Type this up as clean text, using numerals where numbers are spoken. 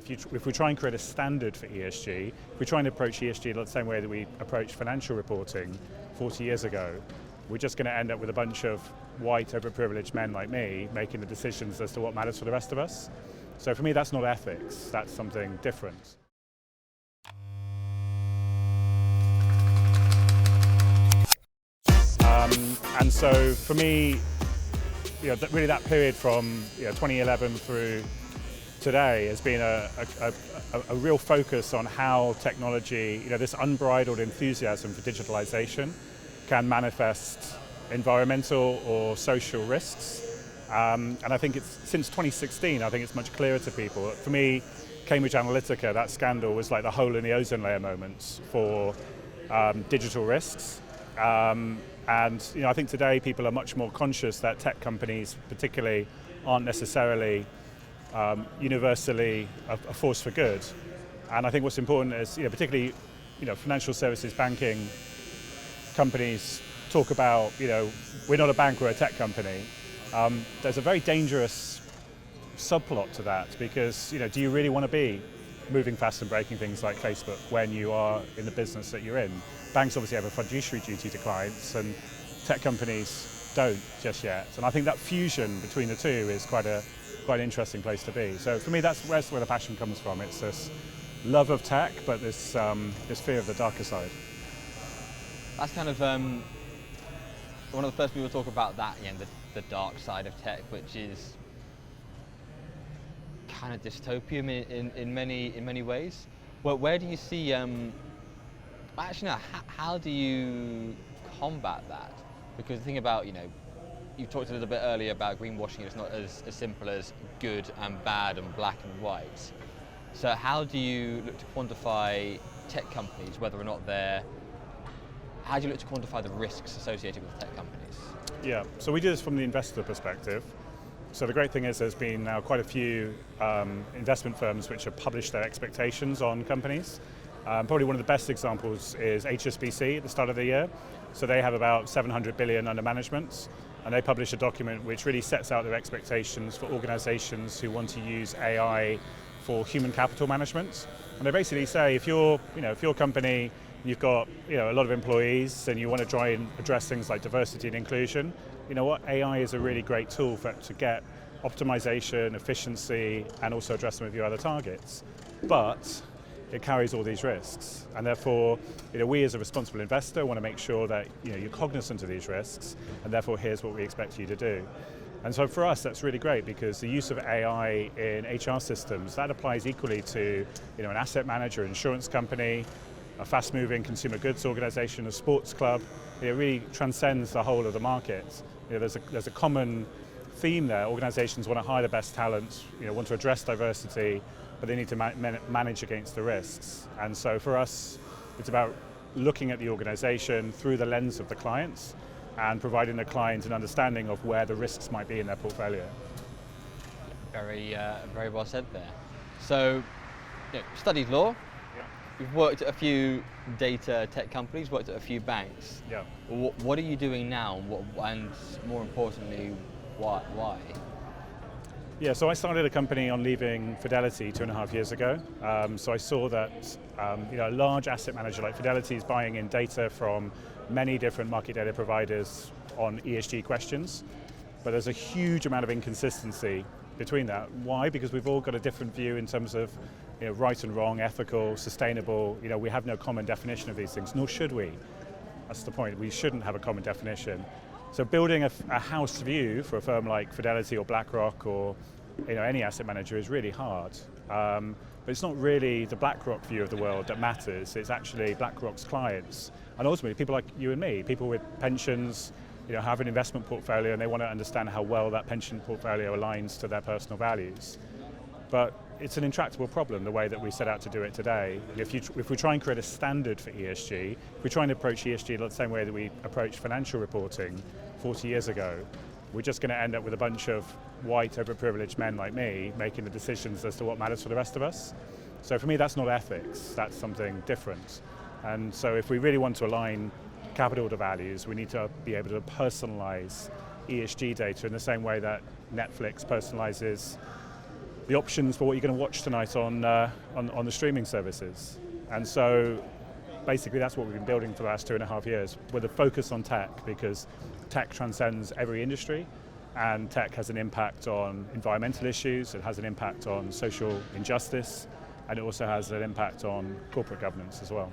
if we try and create a standard for ESG, if we try and approach ESG the same way that we approached financial reporting 40 years ago, we're just going to end up with a bunch of white, overprivileged men like me making the decisions as to what matters for the rest of us. So for me, that's not ethics, that's something different. And so for me, really that period from 2011 through today has been a real focus on how technology, this unbridled enthusiasm for digitalization can manifest environmental or social risks. And I think since 2016, I think it's much clearer to people. For me, Cambridge Analytica, that scandal was like the hole in the ozone layer moment for digital risks. And I think today people are much more conscious that tech companies particularly aren't necessarily universally a force for good. And I think what's important is, particularly financial services, banking companies talk about, we're not a bank, we're a tech company. There's a very dangerous subplot to that because, do you really want to be moving fast and breaking things like Facebook when you are in the business that you're in? Banks obviously have a fiduciary duty to clients and tech companies don't just yet. And I think that fusion between the two is quite an interesting place to be. So for me, that's where the passion comes from. It's this love of tech, but this fear of the darker side. That's kind of one of the first people to talk about that, the dark side of tech, which is kind of dystopian in many ways. Well, where do you see? Actually, no. How do you combat that? Because the thing about you talked a little bit earlier about greenwashing. It's not as simple as good and bad and black and white. So how do you look to quantify tech companies, whether or not how do you look to quantify the risks associated with tech companies? Yeah, so we do this from the investor perspective. So the great thing is there's been now quite a few investment firms which have published their expectations on companies. Probably one of the best examples is HSBC at the start of the year. So they have about 700 billion under management, and they publish a document which really sets out their expectations for organizations who want to use AI for human capital management. And they basically say if you're a company, you've got a lot of employees and you want to try and address things like diversity and inclusion, AI is a really great tool to get optimization, efficiency, and also address some of your other targets. But it carries all these risks, and therefore, we as a responsible investor want to make sure that you're cognizant of these risks, and therefore here's what we expect you to do. And so for us, that's really great because the use of AI in HR systems, that applies equally to an asset manager, insurance company, a fast-moving consumer goods organization, a sports club. It really transcends the whole of the market. There's a common theme there. Organizations want to hire the best talent, want to address diversity, but they need to manage against the risks. And so for us, it's about looking at the organization through the lens of the clients and providing the client an understanding of where the risks might be in their portfolio. Very well said there. So, studied law. Yeah. You've worked at a few data tech companies, worked at a few banks. Yeah. What are you doing now, and more importantly, why? Yeah, so I started a company on leaving Fidelity 2.5 years ago. So I saw that a large asset manager like Fidelity is buying in data from many different market data providers on ESG questions, but there's a huge amount of inconsistency between that. Why? Because we've all got a different view in terms of right and wrong, ethical, sustainable. We have no common definition of these things, nor should we. That's the point. We shouldn't have a common definition. So building a house view for a firm like Fidelity or BlackRock or any asset manager is really hard. But it's not really the BlackRock view of the world that matters. It's actually BlackRock's clients. And ultimately, people like you and me, people with pensions, have an investment portfolio and they want to understand how well that pension portfolio aligns to their personal values. But it's an intractable problem, the way that we set out to do it today. If we try and create a standard for ESG, if we try and approach ESG the same way that we approached financial reporting 40 years ago, we're just going to end up with a bunch of white, overprivileged men like me making the decisions as to what matters for the rest of us. So for me, that's not ethics, that's something different. And so if we really want to align capital to values, we need to be able to personalize ESG data in the same way that Netflix personalizes the options for what you're going to watch tonight on the streaming services. And so basically that's what we've been building for the last 2.5 years, with a focus on tech, because tech transcends every industry, and tech has an impact on environmental issues, it has an impact on social injustice, and it also has an impact on corporate governance as well.